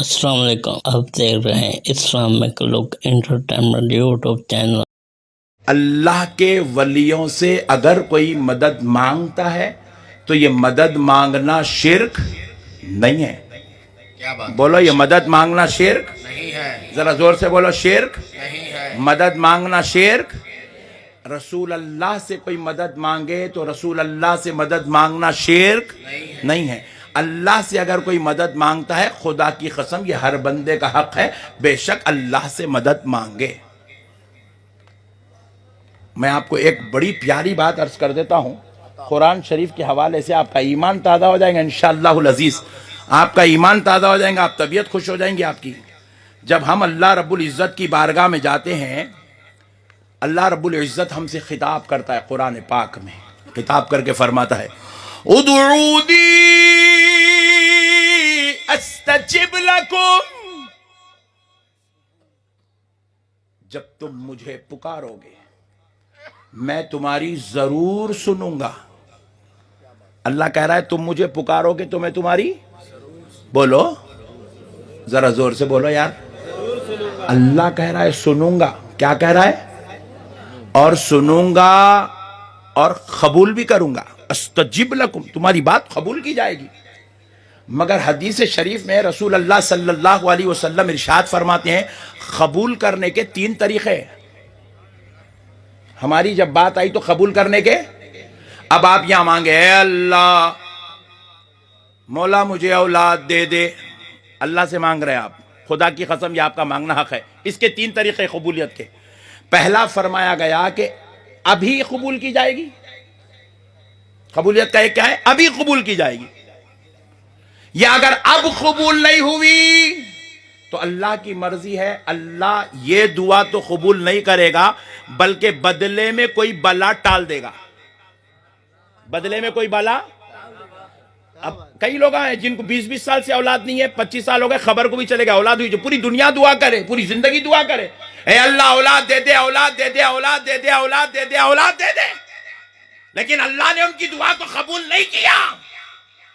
السلام علیکم، آپ دیکھ رہے ہیں اسلامک لک انٹرٹینمنٹ یوٹیوب چینل۔ اللہ کے ولیوں سے اگر کوئی مدد مانگتا ہے تو یہ مدد مانگنا شرک نہیں ہے۔ بولو، یہ مدد مانگنا شرک نہیں ہے۔ ذرا زور سے بولو، شرک نہیں ہے۔ مدد مانگنا شرک۔ رسول اللہ سے کوئی مدد مانگے تو رسول اللہ سے مدد مانگنا شرک نہیں ہے۔ اللہ سے اگر کوئی مدد مانگتا ہے، خدا کی قسم یہ ہر بندے کا حق ہے، بے شک اللہ سے مدد مانگے۔ میں آپ کو ایک بڑی پیاری بات عرض کر دیتا ہوں، قرآن شریف کے حوالے سے آپ کا ایمان تازہ ہو جائیں گا انشاءاللہ العزیز۔ آپ کا ایمان تازہ ہو جائیں گا، آپ طبیعت خوش ہو جائیں گی آپ کی۔ جب ہم اللہ رب العزت کی بارگاہ میں جاتے ہیں، اللہ رب العزت ہم سے خطاب کرتا ہے قرآن پاک میں، خطاب کر کے فرماتا ہے ادعونی استجب لکم، جب تم مجھے پکارو گے میں تمہاری ضرور سنوں گا۔ اللہ کہہ رہا ہے تم مجھے پکارو گے تو میں تمہاری، بولو ذرا زور سے بولو یار، اللہ کہہ رہا ہے سنوں گا۔ کیا کہہ رہا ہے؟ اور سنوں گا اور قبول بھی کروں گا۔ استجب لکم، تمہاری بات قبول کی جائے گی۔ مگر حدیث شریف میں رسول اللہ صلی اللہ علیہ وسلم ارشاد فرماتے ہیں قبول کرنے کے 3 طریقے ہیں۔ ہماری جب بات آئی تو قبول کرنے کے، اب آپ یہاں مانگے اے اللہ مولا مجھے اولاد دے دے، اللہ سے مانگ رہے آپ، خدا کی قسم یہ آپ کا مانگنا حق ہے۔ اس کے 3 طریقے قبولیت کے۔ پہلا فرمایا گیا کہ ابھی قبول کی جائے گی، قبولیت کا ایک کیا ہے؟ ابھی قبول کی جائے گی، یا اگر اب قبول نہیں ہوئی تو اللہ کی مرضی ہے، اللہ یہ دعا تو قبول نہیں کرے گا بلکہ بدلے میں کوئی بلا ٹال دے گا۔ بدلے میں کوئی بلا، اب کئی لوگ ہیں جن کو 20 سال سے اولاد نہیں ہے، 25 سال ہو گئے، خبر کو بھی چلے گا اولاد ہوئی، جو پوری دنیا دعا کرے، پوری زندگی دعا کرے اے اللہ اولاد دے دے، اولاد دے دے، اولاد دے دے، اولاد دے دے، اولاد دے دے، لیکن اللہ نے ان کی دعا کو قبول نہیں کیا۔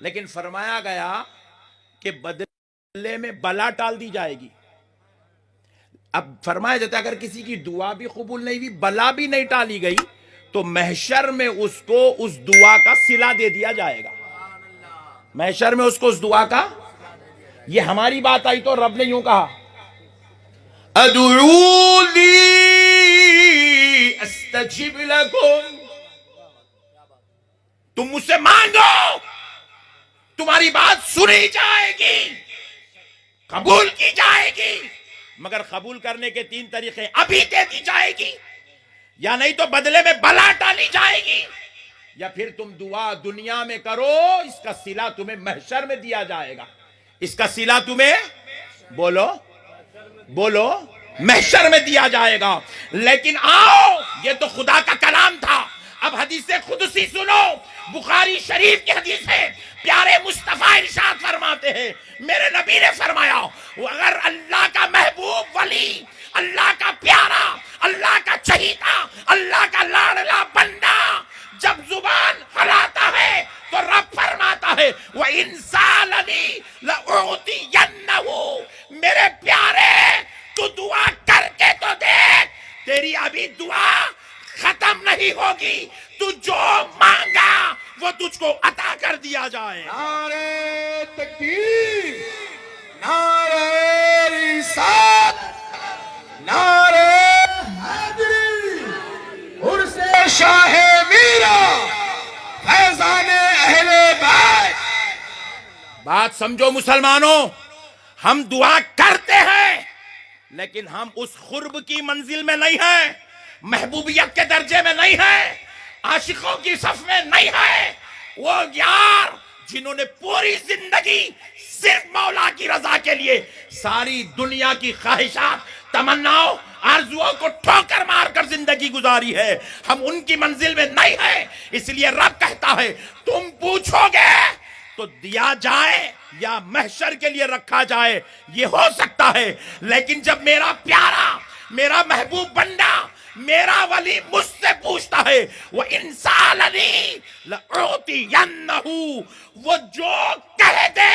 لیکن فرمایا گیا کہ بدلے میں بلا ٹال دی جائے گی۔ اب فرمایا جاتا ہے اگر کسی کی دعا بھی قبول نہیں ہوئی، بلا بھی نہیں ٹالی گئی، تو محشر میں اس کو اس دعا کا صلہ دے دیا جائے گا۔ محشر میں اس کو اس دعا کا، یہ ہماری بات آئی تو رب نے یوں کہا ادعونی استجب لکم، تم مجھ سے مانگو تمہاری بات سنی جائے گی، قبول کی جائے گی۔ مگر قبول کرنے کے 3 طریقے، ابھی دے دی جائے گی، یا نہیں تو بدلے میں بلا ٹالی جائے گی، یا پھر تم دعا دنیا میں کرو، اس کا صلہ تمہیں محشر میں دیا جائے گا۔ اس کا صلہ تمہیں، بولو بولو، محشر میں دیا جائے گا۔ لیکن آؤ، یہ تو خدا کا کلام تھا، اب حدیث قدسی سنو، بخاری شریف کی حدیث ہے، پیارے مصطفیٰ ارشاد فرماتے ہیں، میرے نبی نے فرمایا اگر اللہ کا محبوب ولی، اللہ کا پیارا، اللہ کا چہیتا، اللہ کا لاڈلا بندہ جب زبان ہلاتا ہے تو رب فرماتا ہے وَإِن سَأَلَنِي لَأُعْطِيَنَّهُ، میرے پیارے تو دعا کر کے تو دیکھ، تیری ابھی دعا ختم نہیں ہوگی، تو جو مانگا وہ تجھ کو عطا کر دیا جائے۔ نعرہ تکبیر، نعرہ رسالت، نعرہ حیدری، عرس شاہ میرا، فیضان اہل بیت۔ بات سمجھو مسلمانوں، ہم دعا کرتے ہیں لیکن ہم اس قرب کی منزل میں نہیں ہیں، محبوبیت کے درجے میں نہیں ہیں، عاشقوں کی صف میں نہیں ہیں۔ وہ یار جنہوں نے پوری زندگی صرف مولا کی رضا کے لیے ساری دنیا کی خواہشات، تمناؤں، آرزوؤں کو ٹھوکر مار کر زندگی گزاری ہے، ہم ان کی منزل میں نہیں ہیں۔ اس لیے رب کہتا ہے تم پوچھو گے تو دیا جائے یا محشر کے لیے رکھا جائے، یہ ہو سکتا ہے، لیکن جب میرا پیارا، میرا محبوب بندہ، میرا ولی مجھ سے پوچھتا ہے وَإِن سَأَلَنِي لَأُعْطِيَنَّهُ، وہ جو کہہ دے